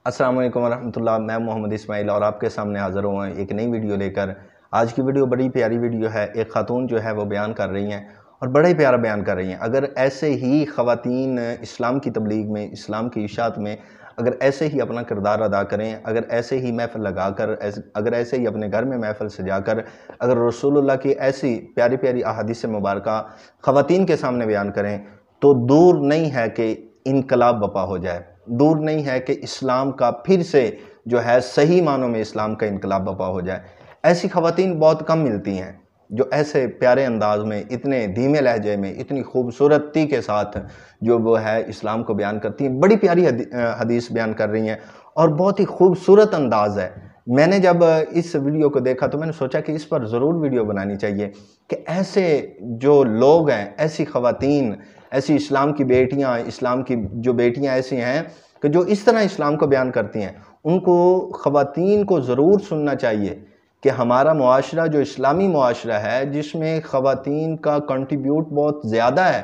السلام علیکم ورحمۃ اللہ۔ میں محمد اسماعیل اور آپ کے سامنے حاضر ہوا ہوں ایک نئی ویڈیو لے کر۔ آج کی ویڈیو بڑی پیاری ویڈیو ہے۔ ایک خاتون جو ہے وہ بیان کر رہی ہیں اور بڑا ہی پیارا بیان کر رہی ہیں۔ اگر ایسے ہی خواتین اسلام کی تبلیغ میں، اسلام کی اشاعت میں اگر ایسے ہی اپنا کردار ادا کریں، اگر ایسے ہی محفل لگا کر، اگر ایسے ہی اپنے گھر میں محفل سجا کر، اگر رسول اللہ کی ایسی پیاری پیاری احادیث مبارکہ خواتین کے سامنے بیان کریں تو دور نہیں ہے کہ انقلاب برپا ہو جائے، دور نہیں ہے کہ اسلام کا پھر سے جو ہے صحیح معنوں میں اسلام کا انقلاب برپا ہو جائے۔ ایسی خواتین بہت کم ملتی ہیں جو ایسے پیارے انداز میں، اتنے دھیمے لہجے میں، اتنی خوبصورتی کے ساتھ جو وہ ہے اسلام کو بیان کرتی ہیں۔ بڑی پیاری حدیث بیان کر رہی ہیں اور بہت ہی خوبصورت انداز ہے۔ میں نے جب اس ویڈیو کو دیکھا تو میں نے سوچا کہ اس پر ضرور ویڈیو بنانی چاہیے کہ ایسے جو لوگ ہیں، ایسی خواتین، ایسی اسلام کی بیٹیاں، اسلام کی جو بیٹیاں ایسی ہیں کہ جو اس طرح اسلام کو بیان کرتی ہیں، ان کو خواتین کو ضرور سننا چاہیے کہ ہمارا معاشرہ جو اسلامی معاشرہ ہے جس میں خواتین کا کنٹریبیوٹ بہت زیادہ ہے۔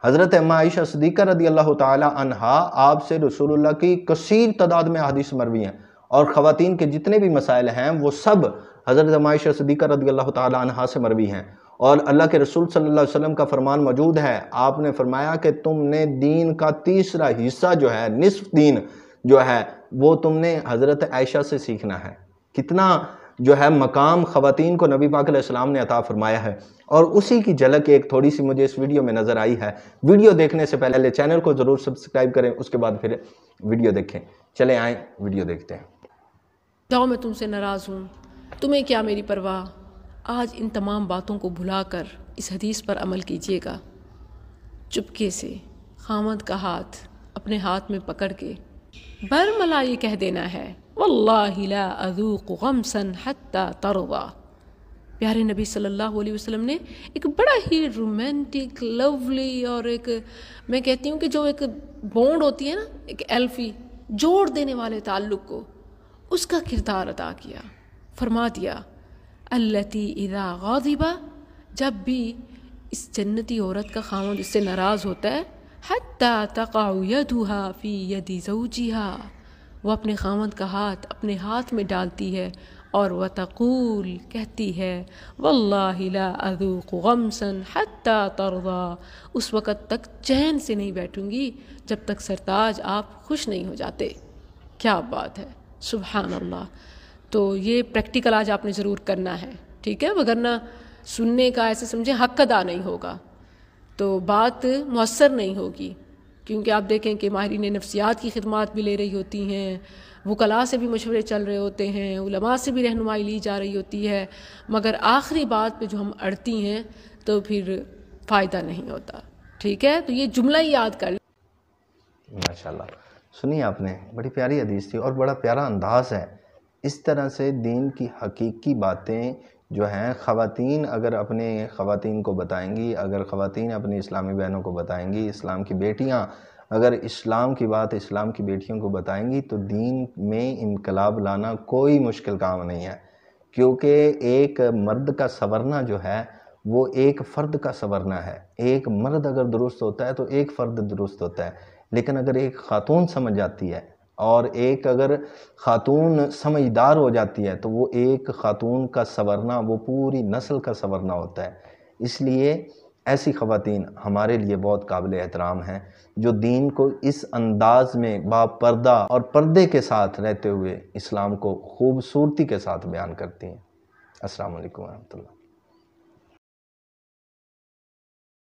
حضرت اماں عائشہ صدیقہ رضی اللہ تعالی عنہا آپ سے رسول اللہ کی کثیر تعداد میں حدیث مروی ہیں، اور خواتین کے جتنے بھی مسائل ہیں وہ سب حضرت اماں عائشہ صدیقہ رضی اللہ تعالی عنہا سے مروی ہیں۔ اور اللہ کے رسول صلی اللہ علیہ وسلم کا فرمان موجود ہے، آپ نے فرمایا کہ تم نے دین کا تیسرا حصہ جو ہے، نصف دین جو ہے وہ تم نے حضرت عائشہ سے سیکھنا ہے۔ کتنا جو ہے مقام خواتین کو نبی پاک علیہ السلام نے عطا فرمایا ہے، اور اسی کی جھلک ایک تھوڑی سی مجھے اس ویڈیو میں نظر آئی ہے۔ ویڈیو دیکھنے سے پہلے چینل کو ضرور سبسکرائب کریں، اس کے بعد پھر ویڈیو دیکھیں۔ چلیں آئیں ویڈیو دیکھتے ہیں۔ جاؤ، میں تم سے ناراض ہوں، تمہیں کیا میری پرواہ۔ آج ان تمام باتوں کو بھلا کر اس حدیث پر عمل کیجیے گا۔ چپکے سے خامد کا ہاتھ اپنے ہاتھ میں پکڑ کے برملا یہ کہہ دینا ہے، واللہ لا اذوق غمسا حتی ترضا۔ پیارے نبی صلی اللہ علیہ وسلم نے ایک بڑا ہی رومانٹک، لولی اور ایک میں کہتی ہوں کہ جو ایک بونڈ ہوتی ہے نا، ایک ایلفی جوڑ دینے والے تعلق کو، اس کا کردار ادا کیا۔ فرما دیا التی اذا غاضبا، جب بھی اس جنتی عورت کا خاوند اس سے ناراض ہوتا ہے، حتی تقع یدها فی ید زوجہا، وہ اپنے خاوند کا ہاتھ اپنے ہاتھ میں ڈالتی ہے اور وتقول، کہتی ہے، واللہ لا اذوق غمسا حتی ترضا، اس وقت تک چین سے نہیں بیٹھوں گی جب تک سرتاج آپ خوش نہیں ہو جاتے۔ کیا بات ہے، سبحان اللہ۔ تو یہ پریکٹیکل آج آپ نے ضرور کرنا ہے، ٹھیک ہے، وگرنہ سننے کا ایسے سمجھیں حق ادا نہیں ہوگا تو بات مؤثر نہیں ہوگی۔ کیونکہ آپ دیکھیں کہ ماہرین نفسیات کی خدمات بھی لے رہی ہوتی ہیں، وکلاء سے بھی مشورے چل رہے ہوتے ہیں، علماء سے بھی رہنمائی لی جا رہی ہوتی ہے، مگر آخری بات پہ جو ہم اڑتی ہیں تو پھر فائدہ نہیں ہوتا، ٹھیک ہے۔ تو یہ جملہ ہی یاد کر لیں۔ ماشاءاللہ، سنی آپ نے، بڑی پیاری حدیث تھی اور بڑا پیارا انداز ہے۔ اس طرح سے دین کی حقیقی باتیں جو ہیں خواتین اگر اپنے خواتین کو بتائیں گی، اگر خواتین اپنی اسلامی بہنوں کو بتائیں گی، اسلام کی بیٹیاں اگر اسلام کی بات اسلام کی بیٹیوں کو بتائیں گی تو دین میں انقلاب لانا کوئی مشکل کام نہیں ہے، کیونکہ ایک مرد کا سنورنا جو ہے وہ ایک فرد کا سنورنا ہے۔ ایک مرد اگر درست ہوتا ہے تو ایک فرد درست ہوتا ہے، لیکن اگر ایک خاتون سمجھ جاتی ہے اور ایک اگر خاتون سمجھدار ہو جاتی ہے تو وہ ایک خاتون کا سنورنا وہ پوری نسل کا سنورنا ہوتا ہے۔ اس لیے ایسی خواتین ہمارے لیے بہت قابل احترام ہیں جو دین کو اس انداز میں با پردہ اور پردے کے ساتھ رہتے ہوئے اسلام کو خوبصورتی کے ساتھ بیان کرتی ہیں۔ السلام علیکم ورحمۃ اللہ۔